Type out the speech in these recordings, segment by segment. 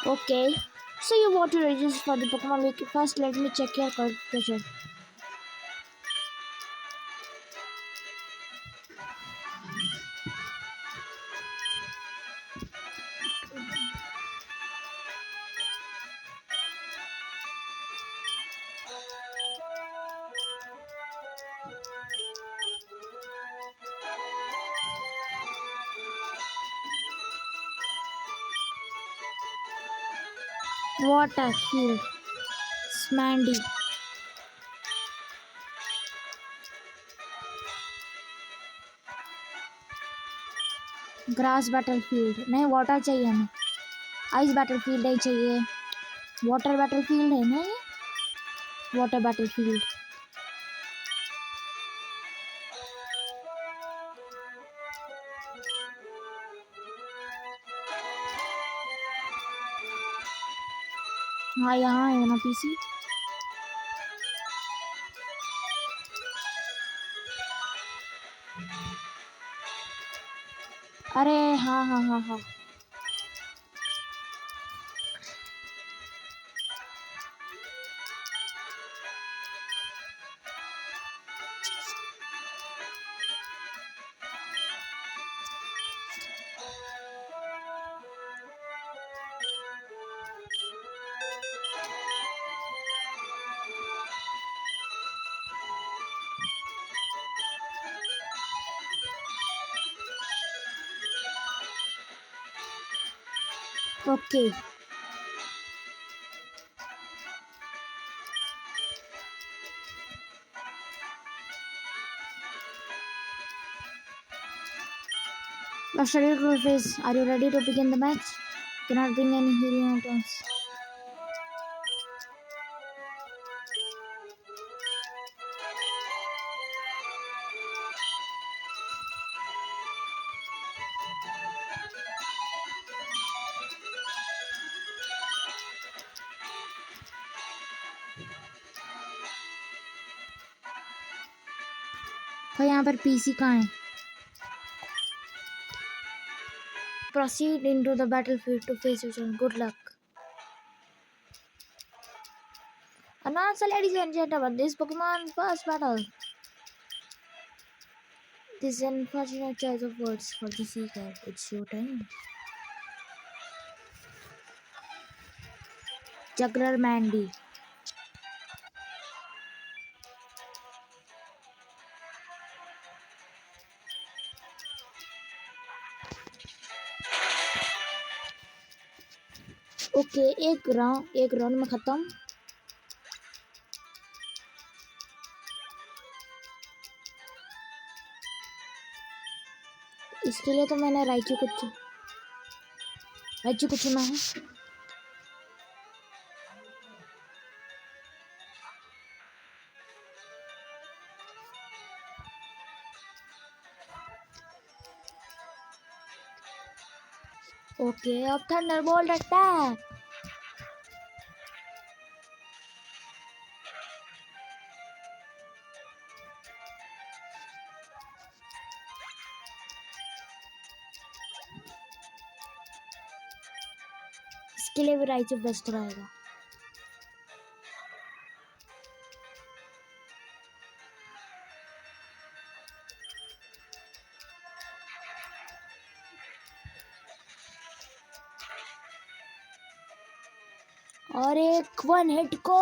Okay. So you want to register for the Pokemon Week. First, let me check your qualification. Water, field, Smandy. Grass battlefield नहीं, water चाहिए हमें. Ice battlefield नहीं चाहिए. Water battlefield है ना ये. Water battlefield. हाँ यहाँ है ना पीसी. अरे हाँ हाँ हाँ हाँ. Okay. Now schedule group phase. Are you ready to begin the match? Cannot bring any healing items. तो यहाँ पर पीसी कहाँ है? Proceed into the battlefield to face your own. Good luck. And now, ladies and gentlemen, this Pokemon first battle. This unfortunate choice of words for the seeker. It's your time. Juggler Mandy. Okay एक round में खत्म. इसके लिए तो मैंने Raichu को चुना है. ओके अब थंडरबोल्ट अटैक. इसके लिए भी राइचू बेस्ट रहेगा. और एक वन हिट को.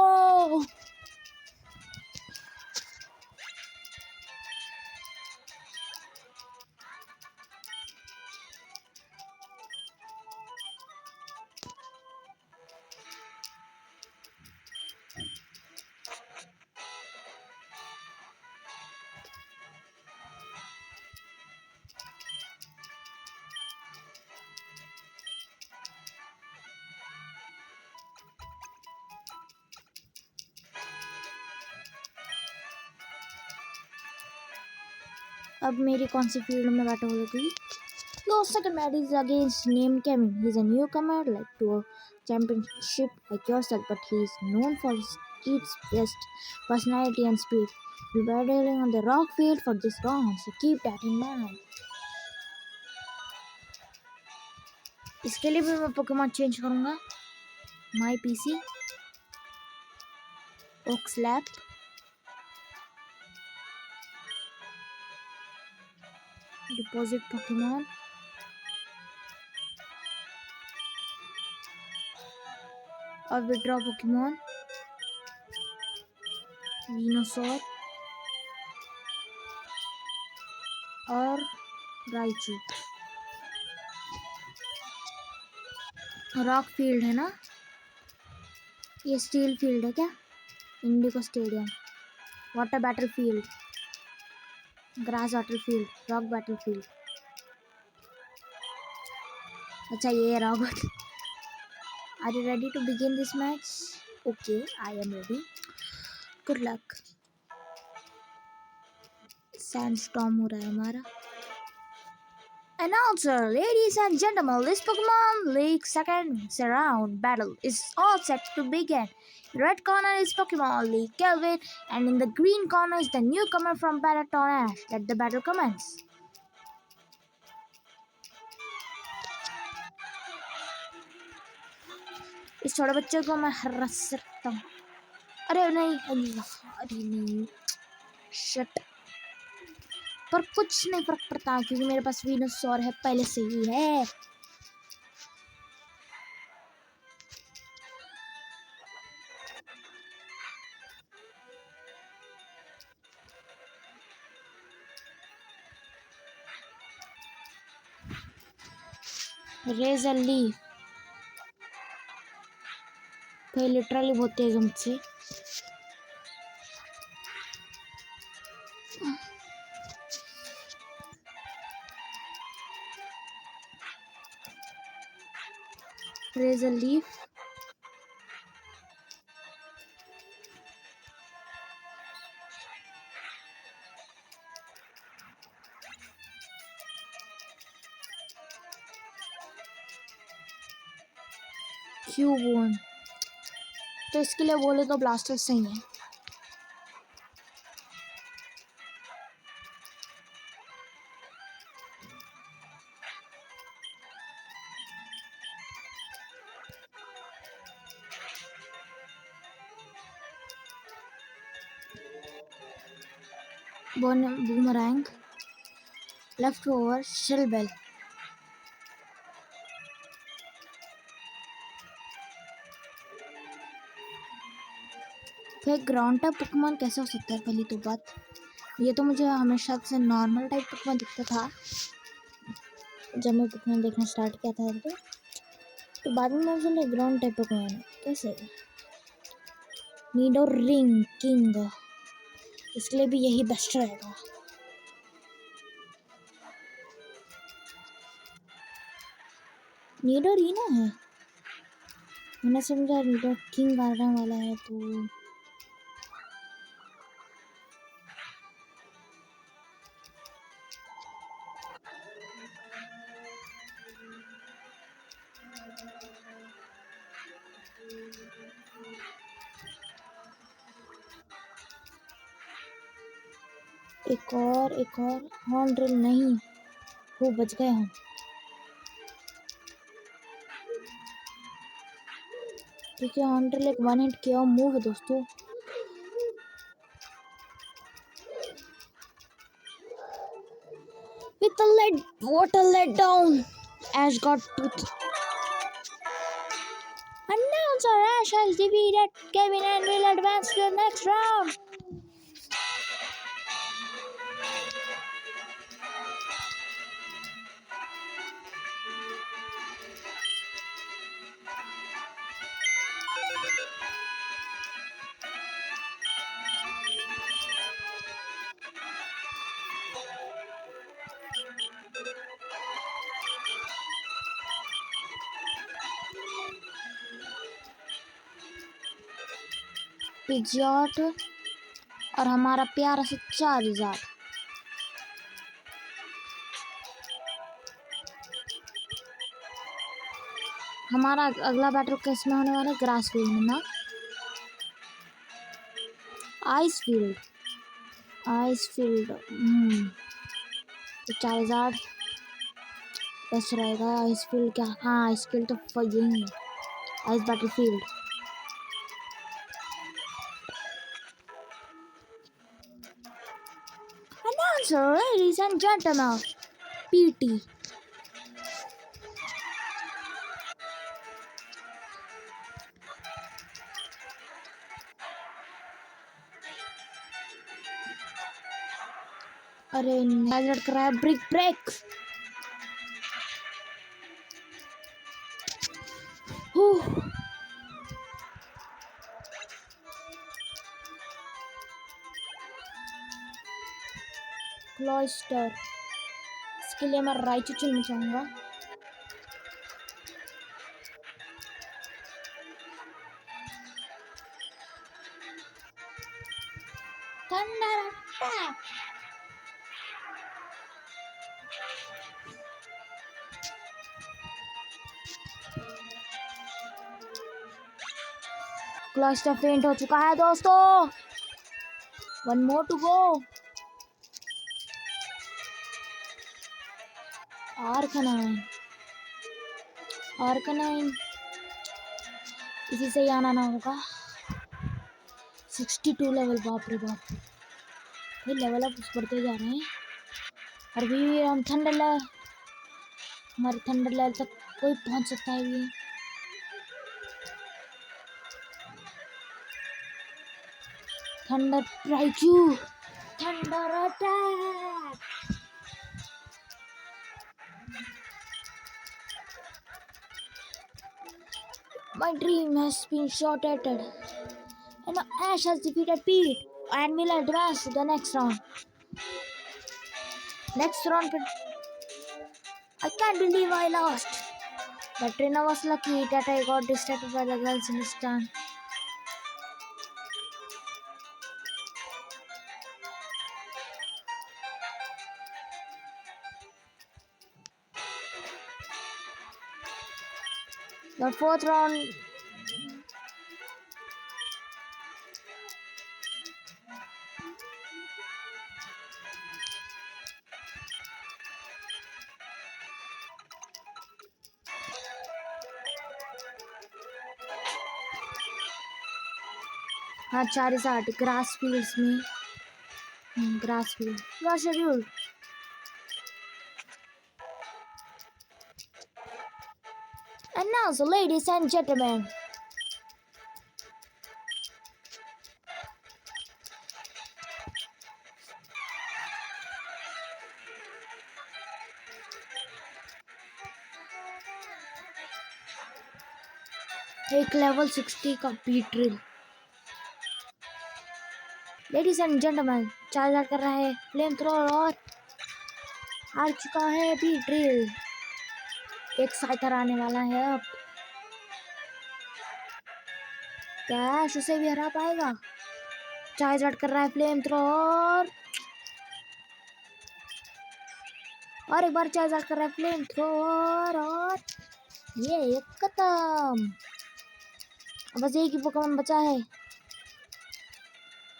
अब मेरी कौन सी फील्ड में बैटल होगी? Your second match is against named Kevin. He's a newcomer like to a championship like yourself, but he's known for his its best personality and speed. We're battling on the rock field for this round, so keep that in mind. इसके लिए भी मैं Pokemon change करूँगा. My PC, Oak Slap, Deposit Pokemon, और Withdraw Pokemon, Venusaur और Raichu। Rock field है ना, ये स्टील फील्ड है क्या? Indigo stadium, water battle field, grass battle field, rock battle field. अच्छा ये rock battle. Are you ready to begin this match? Okay I am ready, good luck. Sandstorm हो रहा है हमारा। Announcer, ladies and gentlemen, this Pokemon League second round battle is all set to begin. Red corner is Pokemon League Kelvin, and in the green corner is the newcomer from Baraton Ash. Let the battle commence. इस छोटे बच्चे को मैं हरा सकता हूँ। अरे नहीं, अरे नहीं, शट। पर कुछ नहीं फर्क पड़ता क्योंकि मेरे पास वीनोसॉर है पहले से ही है। रेजर लीफ भाई लिटरली बहुत तेज मुझसे। रेजर लीफ, क्यूबोन, तो इसके लिए बोले तो ब्लास्टर सही है। Boomerang, left over, shell bell. फिर ग्राउंड टाइप पोकेमॉन कैसे हो सकता है? पहली तो बात ये तो मुझे हमेशा से नॉर्मल टाइप पोकेमॉन दिखता था जब मैं पोकेमॉन देखना स्टार्ट किया था। तो बाद में मुझे ग्राउंड टाइप पोकेमॉन है कैसे? नीडो रिंग किंग, इसके लिए भी यही बेस्ट रहेगा। नीडो रीना है, मैंने समझा नीडो किंग आने वाला है तो एक और हॉर्न ड्रिल नहीं, वो बच गए हम क्योंकि हॉर्न ड्रिल एक वन हिट किया मूव है दोस्तों। With the lead water let down, Ash got tooth. Announcer, Ash has defeated Kevin and will advance to the next round. पिजियट और हमारा प्यारा सा चार्जर। हमारा अगला बैटल किसमें होने वाला है? ग्रास फील्ड में ना, आइस फील्ड। तो चार्जर बेस्ट रहेगा। आइस फील्ड क्या? हाँ आइस फील्ड तो यही है। Ice Battlefield. Announcer, ladies and gentlemen, PT. अरे नजर कर रहा है ब्रिक ब्रेक. क्लॉइस्टर. इसके लिए मैं राइचू चुनना चाहूँगा. Thunder attack. क्लॉइस्टर फेंट हो चुका है दोस्तों. 1 more to go. आर्कनाइन इसी से ही आना ना होगा. 62 लेवल. बाप रे बाप. ये लेवल अप बढ़ते जा रहे हैं. और भी हम हमारे थंडर लेवल तक कोई पहुंच सकता है भी. Thunder Raichu. Thunder attack. My dream has been shattered. And Ash has defeated Pete and will advance to the next round. Next round, I can't believe I lost. But Trina was lucky that I got distracted by the girls in the stand. The fourth round. हाँ Charizard grass fields में. Grass field. You are scheduled. And now, so ladies and gentlemen, एक level 60 का beat drill. Ladies and gentleman, charger कर रहा है flame thrower और हार चुका है बीट ड्रिल. एक साइथर आने वाला है अब. क्या ऐश उसे भी हरा पाएगा? चार्जर कर रहा है फ्लेम थ्रोअर और एक बार चार्जर कर रहा है फ्लेम थ्रोअर और ये खत्म. बस एक ही पोकेमॉन बचा है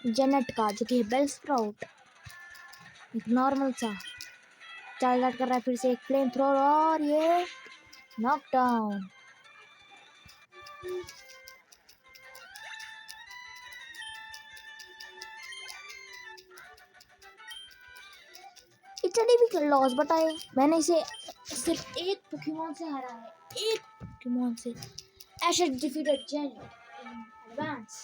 जेनेट का, जो कि है बेलस्प्राउट. एक नॉर्मल सा. चार्ज कर रहा है फिर से एक फ्लेम थ्रोअर और ये knockdown. It's a difficult loss but मैंने इसे सिर्फ एक पोकेमॉन से हरा है. एक पोकेमॉन से. Ash has defeated Janet in advance.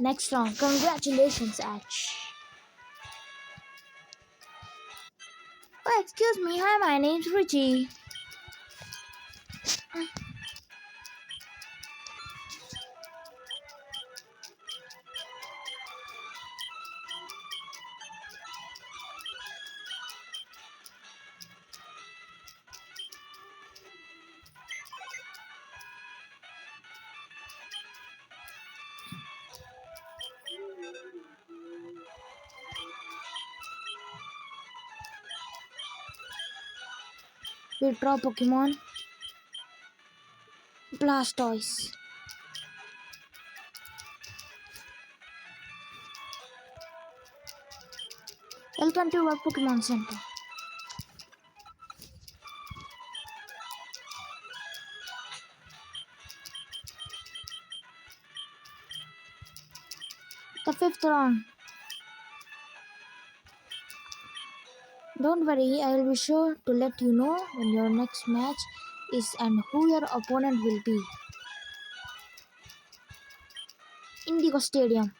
Next round. Congratulations, Ash. Oh, excuse me. Hi, my name's Richie. We draw Pokemon. Blastoise. Welcome to our Pokemon Center. The fifth round. Don't worry, I will be sure to let you know when your next match is and who your opponent will be. Indigo Stadium.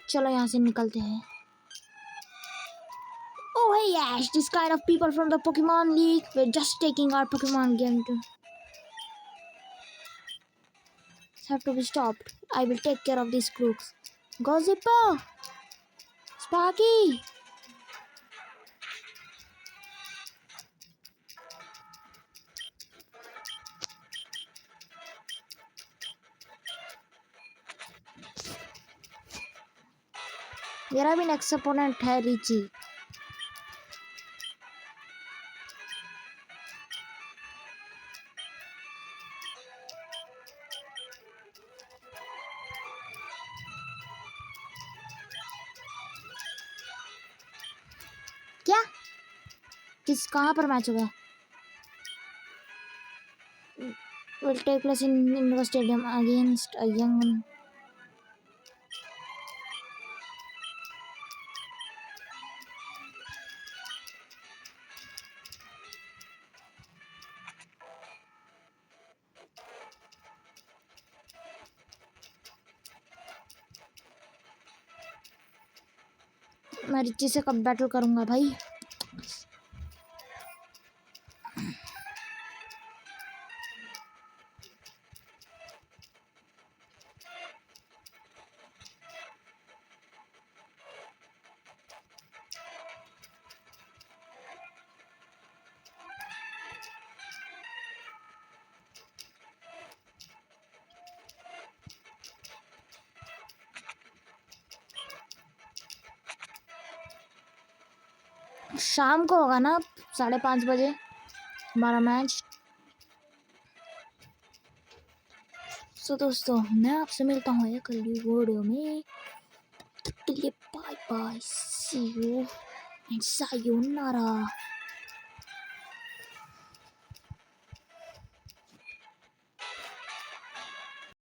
चलो यहाँ से निकलते हैं. Oh hey Ash, this kind of people from the Pokemon League. We're just taking our Pokemon game to have to be stopped. I will take care of these crooks. Go Zippo! Sparky! मेरा भी next opponent है Richie. क्या? कहाँ पर match हुआ? Will take place in Indigo Stadium against a young. मैं Richie से कब बैटल करूंगा भाई? शाम को होगा ना 5:30 बजे हमारा मैच. सो दोस्तों मैं आपसे मिलता हूँ एक अगली वीडियो में. तब तक के लिए bye bye, see you and sayonara.